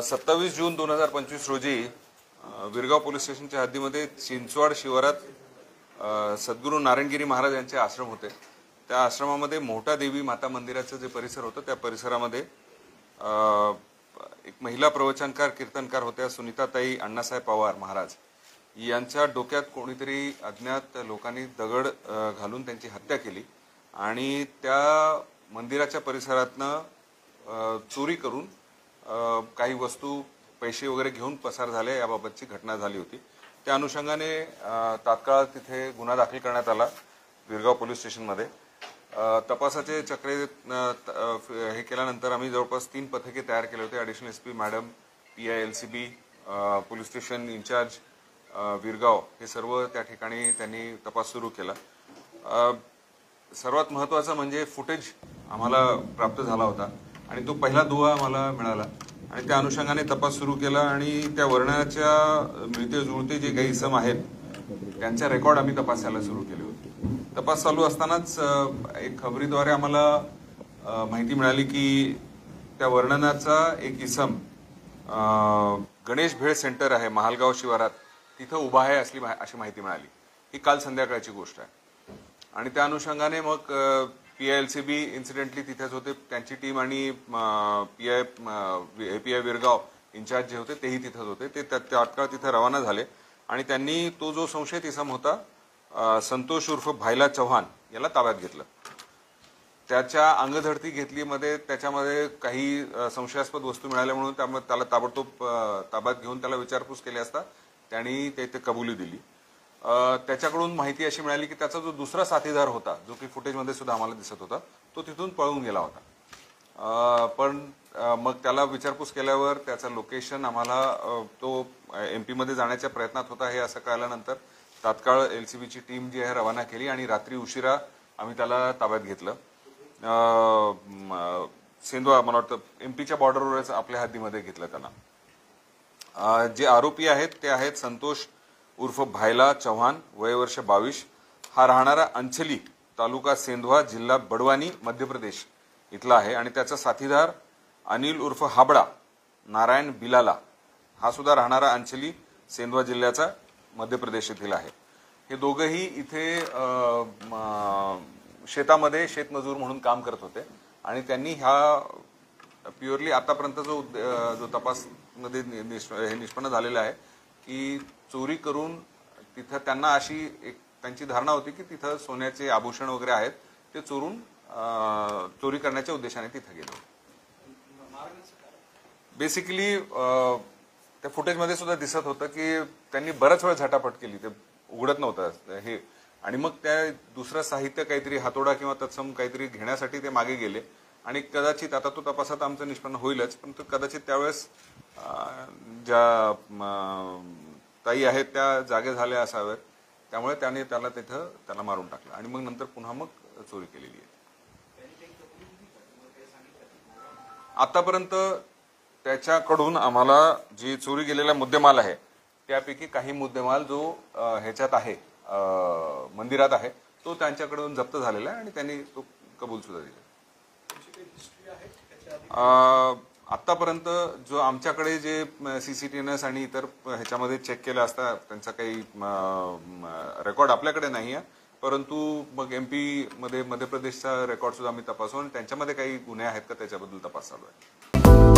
27 जून 2025 रोजी विरगाव पोलीस स्टेशनच्या हद्दीमध्ये चिंचवाड शिवारात सद्गुरू नारायणगिरी महाराज यांचे आश्रम होते। त्या आश्रमामध्ये मोठा देवी माता मंदिराचं जे परिसर होतं त्या परिसरामध्ये एक महिला प्रवचनकार कीर्तनकार होत्या सुनीताताई अण्णासाहेब पवार महाराज यांच्या डोक्यात कोणीतरी अज्ञात लोकांनी दगड घालून त्यांची हत्या केली आणि त्या मंदिराच्या परिसरातनं चोरी करून काही वस्तू पैसे वगैरे घेऊन पसार झाले याबाबतची घटना झाली होती। त्या अनुषंगाने तात्काळ तिथे गुन्हा दाखल करण्यात आला विरगाव पोलीस स्टेशनमध्ये। तपासाचे चक्रे हे केल्यानंतर आम्ही जवळपास 3 पथके तयार केले होते। Additional SP madam, PI LCB, police station in charge Virgaon हे सर्व त्या ठिकाणी त्यांनी तपास सुरू केला। सर्वात महत्त्वाचं म्हणजे फुटेज आम्हाला प्राप्त झाला होता आणि तो पहिला दुवा आम्हाला मिळाला आणि त्या अनुषंगाने तपास सुरू केला आणि त्या वर्णाच्या मिळते जुळते जे काही इसम आहेत त्यांचा रेकॉर्ड आम्ही तपासायला सुरू केले होते। तपास चालू असतानाच एक खबरीद्वारे आम्हाला माहिती मिळाली की त्या वर्णनाचा एक इसम गणेश भेळ सेंटर आहे महालगाव शिवारात तिथं उभा आहे अशी माहिती मिळाली। ही काल संध्याकाळची गोष्ट आहे आणि त्या अनुषंगाने मग PI LCB इन्सिडेंटली तिथेच होते, त्यांची टीम आणि PI विरगाव इन्चार्ज जे होते तेही तिथेच होते। ते तात्काळ तिथे रवाना झाले आणि त्यांनी तो जो संशयित इसम होता संतोष उर्फ भाईला चव्हाण याला ताब्यात घेतलं। त्याच्या अंगझडती घेतली मध्ये त्याच्यामध्ये काही संशयास्पद वस्तू मिळाल्या म्हणून त्यामुळे त्याला ताबडतोब ताब्यात घेऊन त्याला विचारपूस केली असता त्यांनी ते कबुली दिली। त्याच्याकडून माहिती अशी मिळाली की त्याचा जो दुसरा साथीदार होता जो की फुटेजमध्ये सुद्धा आम्हाला दिसत होता तो तिथून पळून गेला होता। पण मग त्याला विचारपूस केल्यावर त्याचं लोकेशन आम्हाला तो MP मध्ये जाण्याच्या प्रयत्नात होता हे असं कळल्यानंतर तात्काळ LCBची टीम जी आहे रवाना केली आणि रात्री उशिरा आम्ही त्याला ताब्यात घेतलं। सेंधवा मला वाटतं MP च्या बॉर्डरवरच आपल्या हद्दीमध्ये घेतलं त्यांना। जे आरोपी आहेत ते आहेत संतोष उर्फ भाईला चव्हाण वय वर्ष 22 हा राहणारा अंचली तालुका सेंधवा जिल्हा बडवानी मध्य प्रदेश इथला आहे आणि त्याचा साथीदार अनिल उर्फ हाबडा नारायण बिलाला हा सुद्धा राहणारा अंचली सेंधवा जिल्ह्याचा मध्य प्रदेश येथील आहे। हे दोघंही इथे शेतामध्ये शेतमजूर म्हणून काम करत होते आणि त्यांनी ह्या प्युअरली आतापर्यंत जो तपास मध्ये हे निष्पन्न झालेला आहे की चोरी करून तिथं त्यांना अशी एक त्यांची धारणा होती की तिथं सोन्याचे आभूषण वगैरे आहेत ते चोरून चोरी करण्याच्या उद्देशाने तिथं गेले। बेसिकली त्या फुटेजमध्ये सुद्धा दिसत होतं की त्यांनी बराच वेळ झटापट केली, ते उघडत नव्हतं हे आणि मग त्या दुसरं साहित्य काहीतरी हातोडा किंवा तत्सम काहीतरी घेण्यासाठी ते मागे गेले आणि कदाचित आता तो तपासात आमचं निष्पन्न होईलच पण कदाचित त्यावेळेस ज्या ताई आहेत त्या जागे झाल्या असाव्यात त्यामुळे त्याने त्याला मारून टाकलं आणि मग नंतर पुन्हा मग चोरी केलेली आहे। आतापर्यंत त्याच्याकडून आम्हाला जी चोरी गेलेला मुद्देमाल आहे त्यापैकी काही मुद्देमाल जो ह्याच्यात आहे मंदिरात आहे तो त्यांच्याकडून जप्त झालेला आहे आणि त्यांनी तो कबूल सुद्धा दिला। आतापर्यंत जो आमच्याकडे जे CCTVs आणि इतर ह्याच्यामध्ये चेक केलं असता त्यांचा काही रेकॉर्ड आपल्याकडे नाही आहे, परंतु मग MP मध्ये मध्य प्रदेशचा रेकॉर्ड सुद्धा आम्ही तपासू आणि त्यांच्यामध्ये काही गुन्हे आहेत का त्याच्याबद्दल तपास चालू आहे।